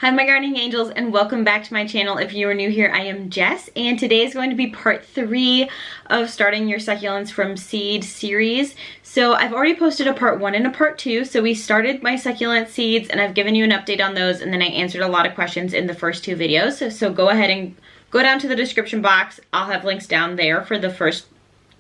Hi my gardening angels, and welcome back to my channel. If you are new here, I am Jess, and today is going to be part 3 of starting your succulents from seed series. So I've already posted a part 1 and a part 2. So we started my succulent seeds and I've given you an update on those, and then I answered a lot of questions in the first 2 videos. So go ahead and go down to the description box. I'll have links down there for the first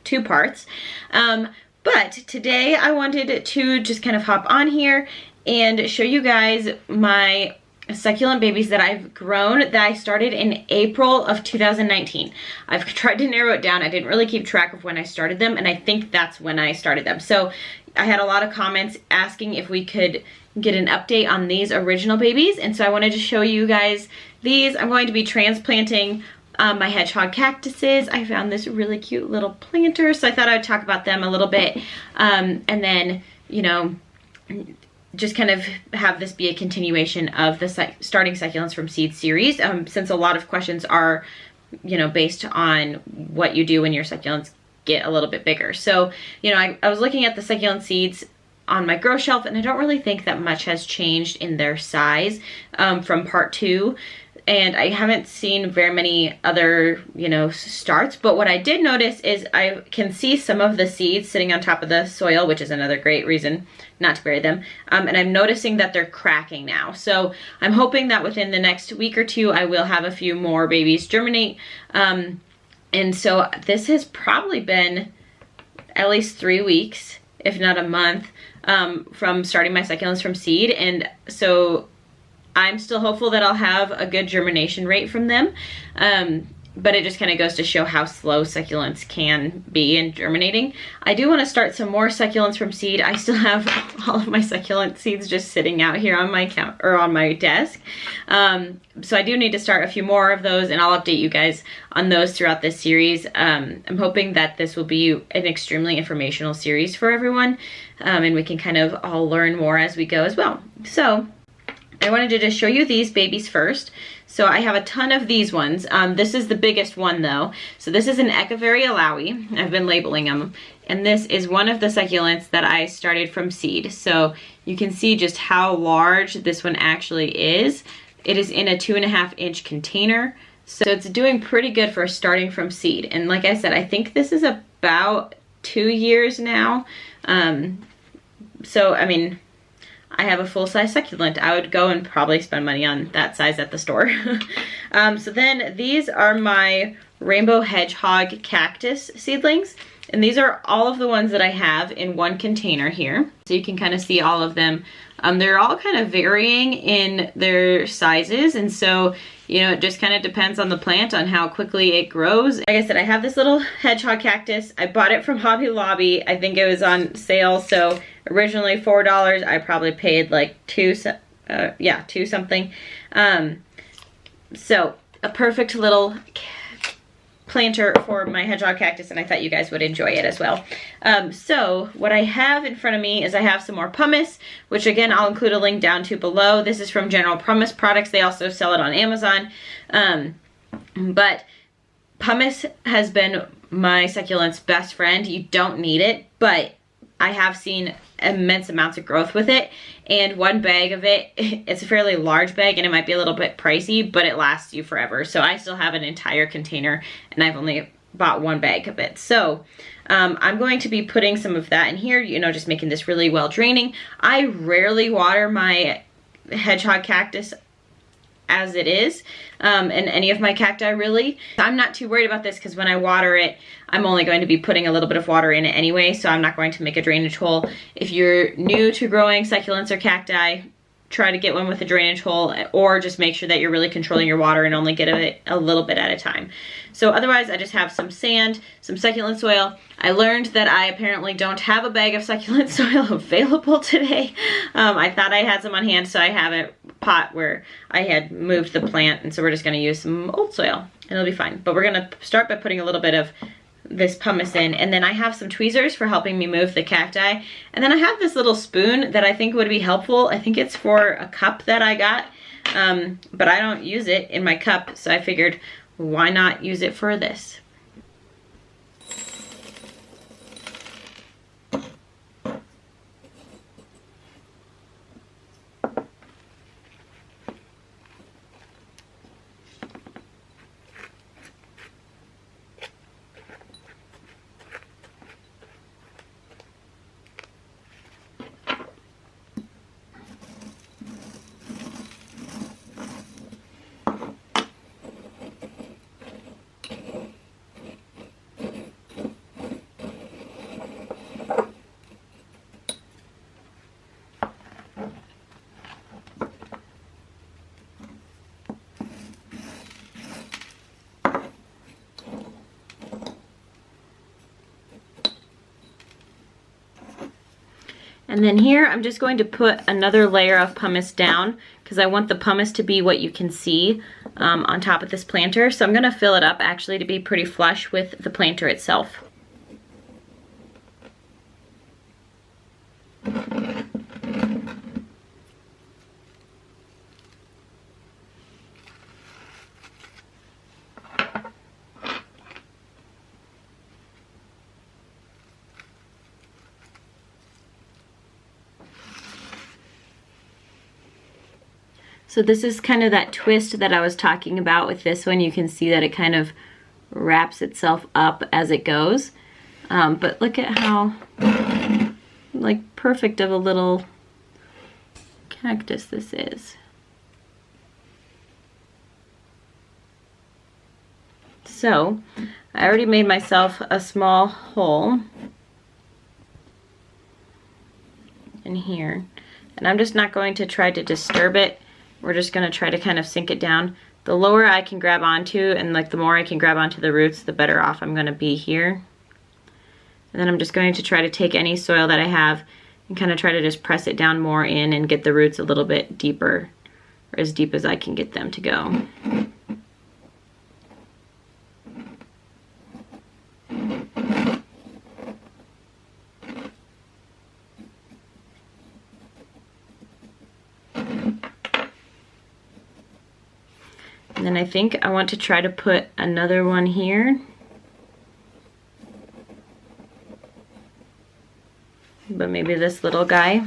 2 parts. But today I wanted to just kind of hop on here and show you guys my succulent babies that I've grown that I started in April of 2019. I've tried to narrow it down. I didn't really keep track of when I started them, and I think that's when I started them. So I had a lot of comments asking if we could get an update on these original babies, and so I wanted to show you guys these. I'm going to be transplanting my hedgehog cactuses. I found this really cute little planter, so I thought I'd talk about them a little bit, and then, you know, just kind of have this be a continuation of the starting succulents from seed series, since a lot of questions are, you know, based on what you do when your succulents get a little bit bigger. So, you know, I was looking at the succulent seeds on my grow shelf, and I don't really think that much has changed in their size from part 2. And I haven't seen very many other, you know, starts. But what I did notice is I can see some of the seeds sitting on top of the soil, which is another great reason not to bury them. And I'm noticing that they're cracking now. So I'm hoping that within the next week or 2, I will have a few more babies germinate. And so this has probably been at least 3 weeks, if not a month, from starting my succulents from seed. And so I'm still hopeful that I'll have a good germination rate from them, but it just kind of goes to show how slow succulents can be in germinating. I do want to start some more succulents from seed. I still have all of my succulent seeds just sitting out here on my on my desk, so I do need to start a few more of those, and I'll update you guys on those throughout this series. I'm hoping that this will be an extremely informational series for everyone, and we can kind of all learn more as we go as well. So I wanted to just show you these babies first. So I have a ton of these ones. This is the biggest one though. So this is an Echeveria Lauii. I've been labeling them. And this is one of the succulents that I started from seed. So you can see just how large this one actually is. It is in a 2.5 inch container. So it's doing pretty good for starting from seed. And like I said, I think this is about 2 years now. So I mean, I have a full-size succulent. I would go and probably spend money on that size at the store. So then these are my rainbow hedgehog cactus seedlings. And these are all of the ones that I have in one container here. So you can kind of see all of them. They're all kind of varying in their sizes. And so, you know, it just kind of depends on the plant, on how quickly it grows. Like I said, I have this little hedgehog cactus. I bought it from Hobby Lobby. I think it was on sale. So originally $4. I probably paid like $2 something. So a perfect little planter for my hedgehog cactus, and I thought you guys would enjoy it as well. So what I have in front of me is I have some more pumice, which again I'll include a link down to below. This is from General Pumice Products. They also sell it on Amazon. But pumice has been my succulent's best friend. You don't need it, but I have seen immense amounts of growth with it, and one bag of it, it's a fairly large bag and it might be a little bit pricey, but it lasts you forever. So I still have an entire container and I've only bought one bag of it. So I'm going to be putting some of that in here, you know, just making this really well draining. I rarely water my hedgehog cactus as it is, and any of my cacti really. I'm not too worried about this because when I water it, I'm only going to be putting a little bit of water in it anyway, so I'm not going to make a drainage hole. If you're new to growing succulents or cacti, try to get one with a drainage hole, or just make sure that you're really controlling your water and only get it a little bit at a time. So otherwise I just have some sand, some succulent soil. I learned that I apparently don't have a bag of succulent soil available today. I thought I had some on hand, so I have a pot where I had moved the plant, and so we're just going to use some old soil and it'll be fine. But we're going to start by putting a little bit of this pumice in, and then I have some tweezers for helping me move the cacti, and then I have this little spoon that I think would be helpful. I think it's for a cup that I got, but I don't use it in my cup, so I figured why not use it for this. And then here I'm just going to put another layer of pumice down because I want the pumice to be what you can see on top of this planter. So I'm gonna fill it up actually to be pretty flush with the planter itself. So this is kind of that twist that I was talking about with this one. You can see that it kind of wraps itself up as it goes. But look at how like perfect of a little cactus this is. So I already made myself a small hole in here, and I'm just not going to try to disturb it. We're just going to try to kind of sink it down. The lower I can grab onto, and like the more I can grab onto the roots, the better off I'm going to be here. And then I'm just going to try to take any soil that I have and kind of try to just press it down more in and get the roots a little bit deeper, or as deep as I can get them to go. And then I think I want to try to put another one here. But maybe this little guy.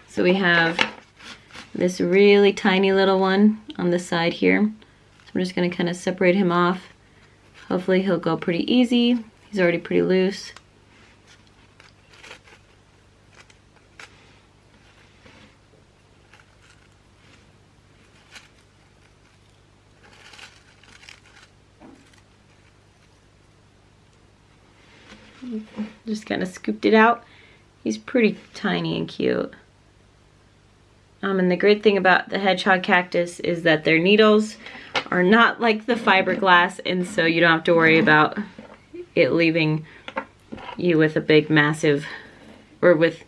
So we have this really tiny little one on the side here. So I'm just going to kind of separate him off. Hopefully he'll go pretty easy. He's already pretty loose. Just kind of scooped it out. He's pretty tiny and cute. And the great thing about the hedgehog cactus is that their needles are not like the fiberglass, and so you don't have to worry about it leaving you with a big massive, or with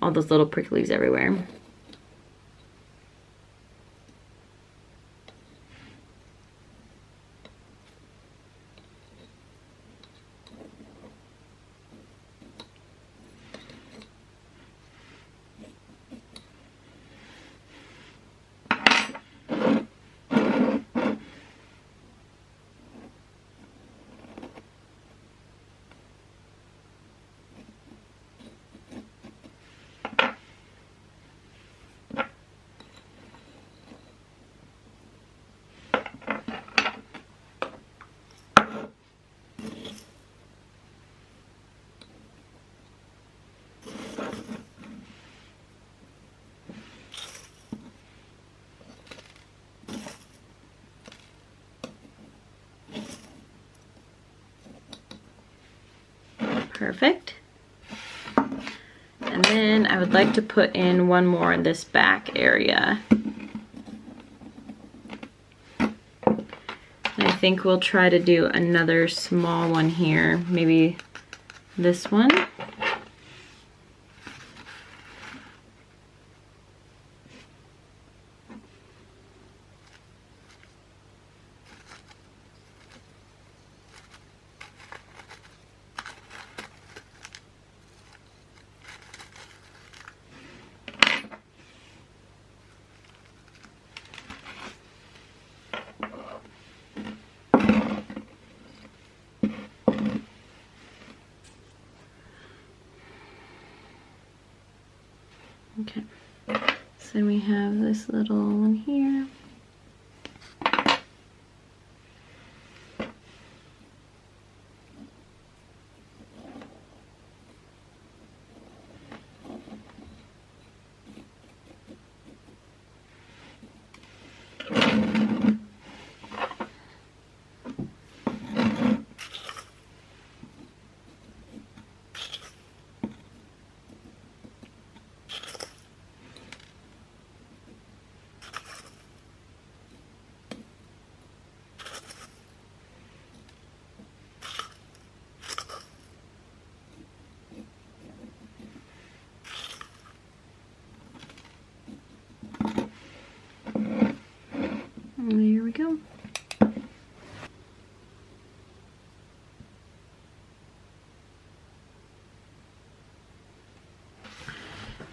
all those little pricklies everywhere. Perfect. And then I would like to put in one more in this back area. And I think we'll try to do another small one here, maybe this one. Okay, so we have this little one here. we go.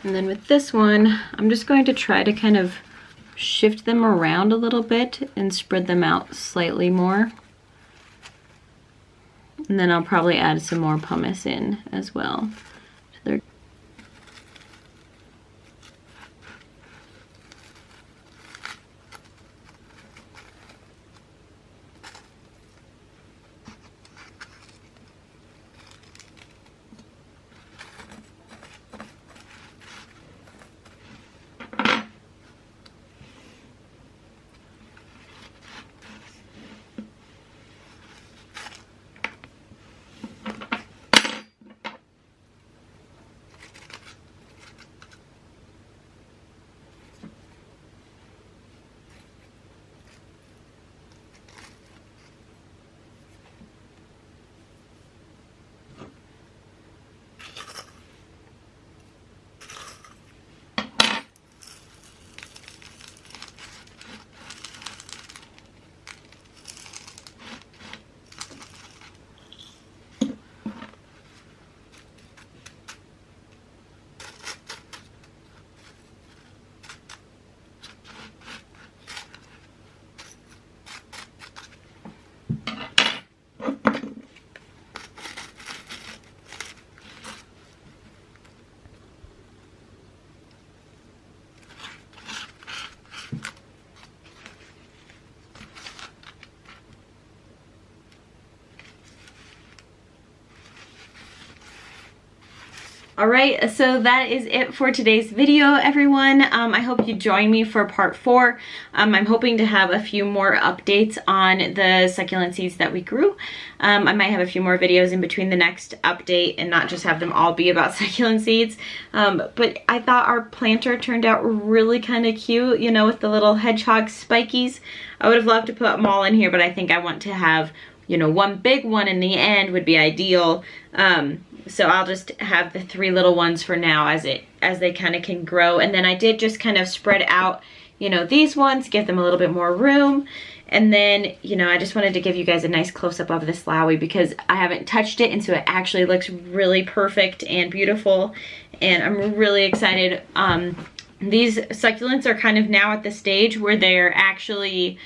And then with this one, I'm just going to try to kind of shift them around a little bit and spread them out slightly more. And then I'll probably add some more pumice in as well. So Alright, so that is it for today's video, everyone. I hope you join me for part 4. I'm hoping to have a few more updates on the succulent seeds that we grew. I might have a few more videos in between the next update and not just have them all be about succulent seeds. But I thought our planter turned out really kind of cute, you know, with the little hedgehog spikies. I would have loved to put them all in here, but I think I want to have, you know, one big one in the end would be ideal. So I'll just have the 3 little ones for now as they kind of can grow. And then I did just kind of spread out, you know, these ones, give them a little bit more room. And then, you know, I just wanted to give you guys a nice close-up of this Lauii because I haven't touched it, and so it actually looks really perfect and beautiful. And I'm really excited. These succulents are kind of now at the stage where they're actually,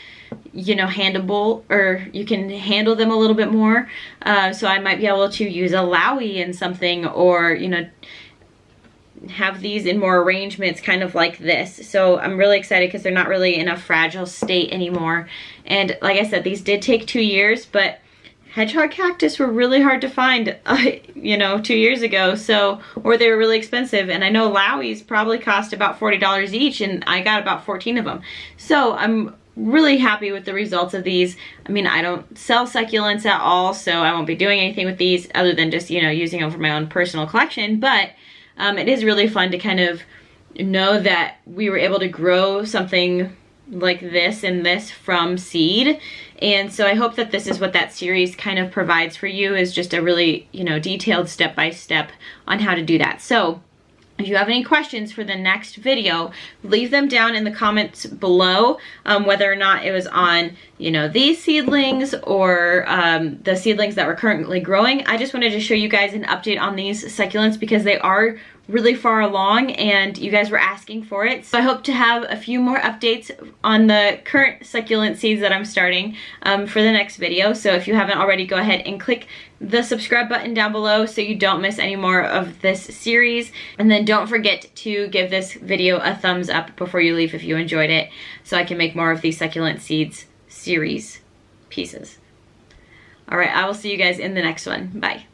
you know, handleable, or you can handle them a little bit more. So I might be able to use a Lauii in something, or, you know, have these in more arrangements kind of like this. So I'm really excited because they're not really in a fragile state anymore. And like I said, these did take 2 years, but Hedgehog Cactus were really hard to find, you know, 2 years ago. So, or they were really expensive. And I know Laui's probably cost about $40 each, and I got about 14 of them. So I'm really happy with the results of these. I mean, I don't sell succulents at all, so I won't be doing anything with these other than just, you know, using them for my own personal collection. But it is really fun to kind of know that we were able to grow something like this and this from seed. And so I hope that this is what that series kind of provides for you, is just a really, you know, detailed step-by-step on how to do that. So if you have any questions for the next video, leave them down in the comments below, whether or not it was on, you know, these seedlings or the seedlings that we're currently growing. I just wanted to show you guys an update on these succulents because they are really far along and you guys were asking for it. So I hope to have a few more updates on the current succulent seeds that I'm starting for the next video. So if you haven't already, go ahead and click the subscribe button down below so you don't miss any more of this series. And then don't forget to give this video a thumbs up before you leave if you enjoyed it, so I can make more of these succulent seeds series pieces. All right, I will see you guys in the next one. Bye.